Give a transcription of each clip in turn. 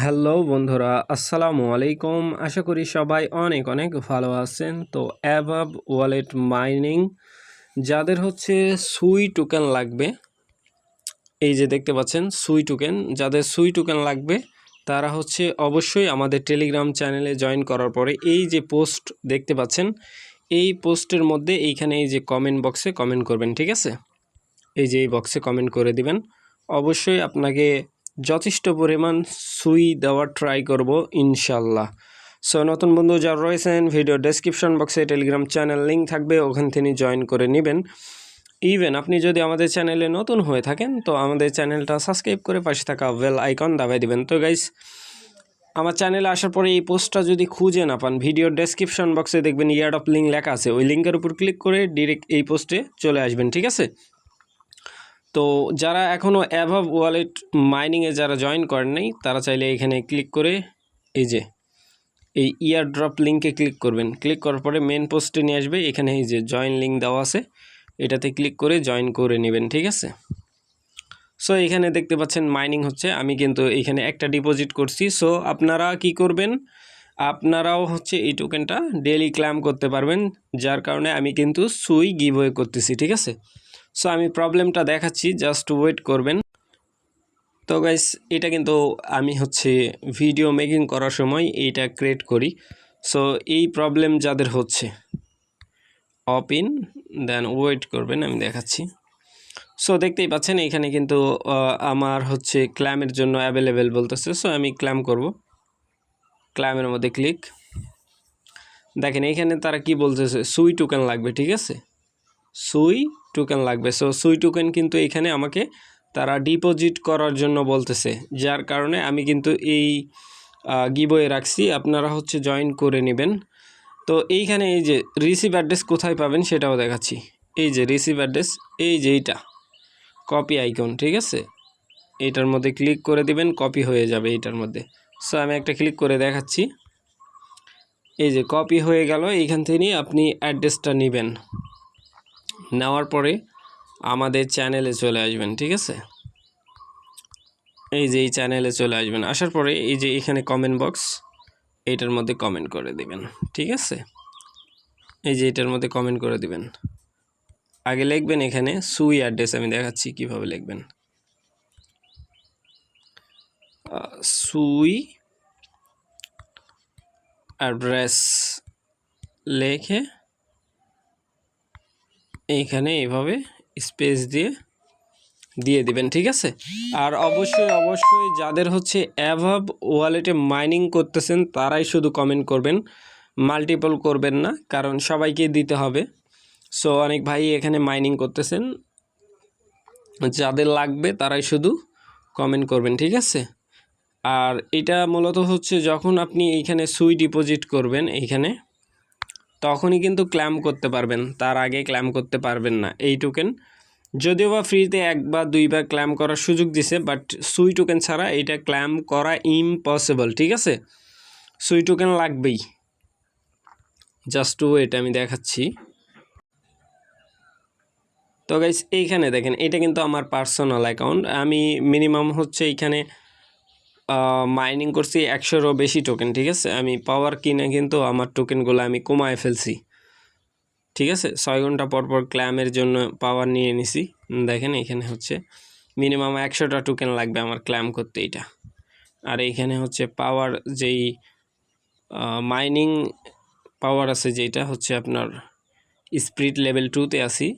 Hello বন্ধুরা, আসসালামু আলাইকুম। আশা করি সবাই অনেক অনেক ভালো আছেন। তো অ্যাভাব ওয়ালেট মাইনিং যাদের হচ্ছে সুই টোকেন লাগবে, এই যে দেখতে পাচ্ছেন সুই টোকেন, যাদের সুই টোকেন লাগবে তারা হচ্ছে অবশ্যই আমাদের টেলিগ্রাম চ্যানেলে জয়েন করার পরে এই যে পোস্ট দেখতে পাচ্ছেন, এই পোস্টের মধ্যে এইখানে এই যে কমেন্ট বক্সে কমেন্ট করবেন, ঠিক আছে? এই যে এই বক্সে কমেন্ট করে দিবেন। অবশ্যই আপনাকে যথেষ্ট পরিমাণ সুই দেওয়ার ট্রাই করব ইনশাল্লাহ। সো নতুন বন্ধু যারা রয়েছেন, ভিডিও ডেসক্রিপশন বক্সে টেলিগ্রাম চ্যানেল লিঙ্ক থাকবে, ওখান থেকে জয়েন করে নেবেন। ইভেন আপনি যদি আমাদের চ্যানেলে নতুন হয়ে থাকেন তো আমাদের চ্যানেলটা সাবস্ক্রাইব করে পাশে থাকা বেল আইকন দাবাই দিবেন। তো গাইস, আমার চ্যানেলে আসার পরে এই পোস্টটা যদি খুঁজে না পান, ভিডিও ডেসক্রিপশন বক্সে দেখবেন ইয়ার্ড অফ লিঙ্ক লেখা আছে, ওই লিঙ্কের উপর ক্লিক করে ডিরেক্ট এই পোস্টে চলে আসবেন, ঠিক আছে? তো যারা এখনও অ্যাভাব ওয়ালেট মাইনিংয়ে যারা জয়েন করেন নাই তারা চাইলে এখানে ক্লিক করে এই যে এই ইয়ার ড্রপ লিঙ্কে ক্লিক করবেন। ক্লিক করার পরে মেন পোস্টে নিয়ে আসবে, এখানে এই যে জয়েন লিঙ্ক দেওয়া আছে, এটাতে ক্লিক করে জয়েন করে নেবেন, ঠিক আছে? সো এখানে দেখতে পাচ্ছেন মাইনিং হচ্ছে, আমি কিন্তু এখানে একটা ডিপোজিট করছি। সো আপনারা কি করবেন, আপনারাও হচ্ছে এই টোকেনটা ডেইলি ক্লেম করতে পারবেন, যার কারণে আমি কিন্তু সুই গিভওয়ে করতেছি, ঠিক আছে? সো আমি প্রবলেমটা দেখাচ্ছি, জাস্ট ওয়েট করবেন। তো গাইস, এটা কিন্তু আমি হচ্ছে ভিডিও মেকিং করার সময় এইটা ক্রিয়েট করি। সো এই প্রবলেম যাদের হচ্ছে, ইন দেন ওয়েট করবেন, আমি দেখাচ্ছি। সো দেখতেই পাচ্ছেন এখানে কিন্তু আমার হচ্ছে ক্ল্যামের জন্য অ্যাভেলেবেল বলতেছে। সো আমি ক্ল্যাম করব, ক্ল্যামের মধ্যে ক্লিক। দেখেন এখানে তারা কি বলতেছে, সুই টোকেন লাগবে, ঠিক আছে? সুই টোকেন লাগবে। সো সুই টোকেন কিন্তু এখানে আমাকে তারা ডিপোজিট করার জন্য বলতেছে, যার কারণে আমি কিন্তু এই গিভওয়ে রাখছি, আপনারা হচ্ছে জয়েন করে নেবেন। তো এইখানে এই যে রিসিভ অ্যাড্রেস কোথায় পাবেন সেটাও দেখাচ্ছি। এই যে রিসিভ অ্যাড্রেস, এই যে এইটা কপি আইকন, ঠিক আছে? এইটার মধ্যে ক্লিক করে দিবেন, কপি হয়ে যাবে এইটার মধ্যে। সো আমি একটা ক্লিক করে দেখাচ্ছি, এই যে কপি হয়ে গেল। এইখান থেকে আপনি অ্যাড্রেসটা নেবেন, নেওয়ার পরে আমাদের চ্যানেলে চলে আসবেন, ঠিক আছে? এই যে এই চ্যানেলে চলে আসবেন, আসার পরে এই যে এখানে কমেন্ট বক্স, এইটার মধ্যে কমেন্ট করে দিবেন, ঠিক আছে? এই যে এটার মধ্যে কমেন্ট করে দিবেন। আগে লিখবেন এখানে সুই অ্যাড্রেস, আমি দেখাচ্ছি কিভাবে লিখবেন। সুই অ্যাড্রেস লিখে এইখানে এইভাবে স্পেস দিয়ে দিবেন, ঠিক আছে? আর অবশ্যই যাদের হচ্ছে অ্যাভাব ওয়ালেটে মাইনিং করতেছেন তারাই শুধু কমেন্ট করবেন, মাল্টিপল করবেন না, কারণ সবাইকে দিতে হবে। সো অনেক ভাই এখানে মাইনিং করতেছেন, যাদের লাগবে তারাই শুধু কমেন্ট করবেন, ঠিক আছে? আর এটা মূলত হচ্ছে যখন আপনি এইখানে সুই ডিপোজিট করবেন এইখানে, তখনই কিন্তু ক্লেম করতে পারবেন, তার আগে ক্লেম করতে পারবেন না এই টোকেন। যদিও বা ফ্রিতে 1 বা 2 বার ক্লেম করার সুযোগ দিছে, বাট সুই টোকেন ছাড়া এটা ক্লেম করা ইম্পসিবল, ঠিক আছে? সুই টোকেন লাগবেই। জাস্ট ওয়েট, আমি দেখাচ্ছি। তো গাইস, এইখানে দেখেন এটা কিন্তু আমার পার্সোনাল অ্যাকাউন্ট। আমি মিনিমাম হচ্ছে এইখানে মাইনিং করছি 100-এরও বেশি টোকেন, ঠিক আছে? আমি পাওয়ার কিনে কিন্তু আমার টোকেনগুলো আমি কমায় ফেলছি, ঠিক আছে? 6 ঘন্টা পর ক্লেমের জন্য পাওয়ার নিয়ে নিছি। দেখেন এখানে হচ্ছে মিনিমাম 100টা টোকেন লাগবে আমার ক্লেম করতে এইটা। আর এইখানে হচ্ছে পাওয়ার যেই মাইনিং পাওয়ার আছে, যেটা হচ্ছে আপনার স্পিড লেভেল 2-তে আসি,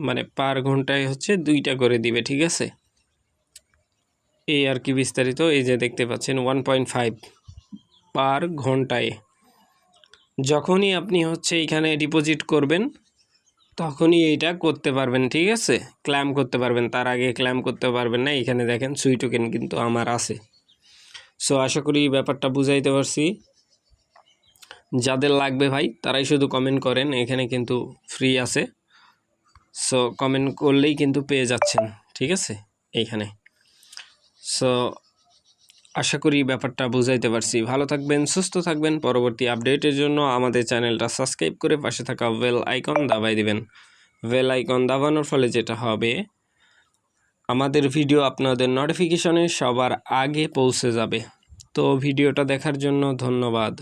মানে পার ঘন্টায় হচ্ছে 2টা করে দিবে, ঠিক আছে? এই আর কি বিস্তারিত। এই যে দেখতে পাচ্ছেন 1.5 পার ঘন্টায়। যখনই আপনি হচ্ছে এখানে ডিপোজিট করবেন তখনই এইটা করতে পারবেন, ঠিক আছে? ক্লেম করতে পারবেন, তার আগে ক্লেম করতে পারবেন না। এখানে দেখেন সুই টোকেন কিন্তু আমার আছে। সো আশা করি ব্যাপারটা বুঝাইতে পারছি। যাদের লাগবে ভাই তারাই শুধু কমেন্ট করেন, এখানে কিন্তু ফ্রি আছে। সো কমেন্ট করলেই কিন্তু পেয়ে যাচ্ছেন, ঠিক আছে? এইখানে। সো আশা করি ব্যাপারটা বুঝাইতে পারছি। ভালো থাকবেন, সুস্থ থাকবেন। পরবর্তী আপডেটের জন্য আমাদের চ্যানেলটা সাবস্ক্রাইব করে পাশে থাকা বেল আইকন দাবাই দিবেন। বেল আইকন দাবানোর ফলে যেটা হবে, আমাদের ভিডিও আপনাদের নোটিফিকেশনে সবার আগে পৌঁছে যাবে। তো ভিডিওটা দেখার জন্য ধন্যবাদ।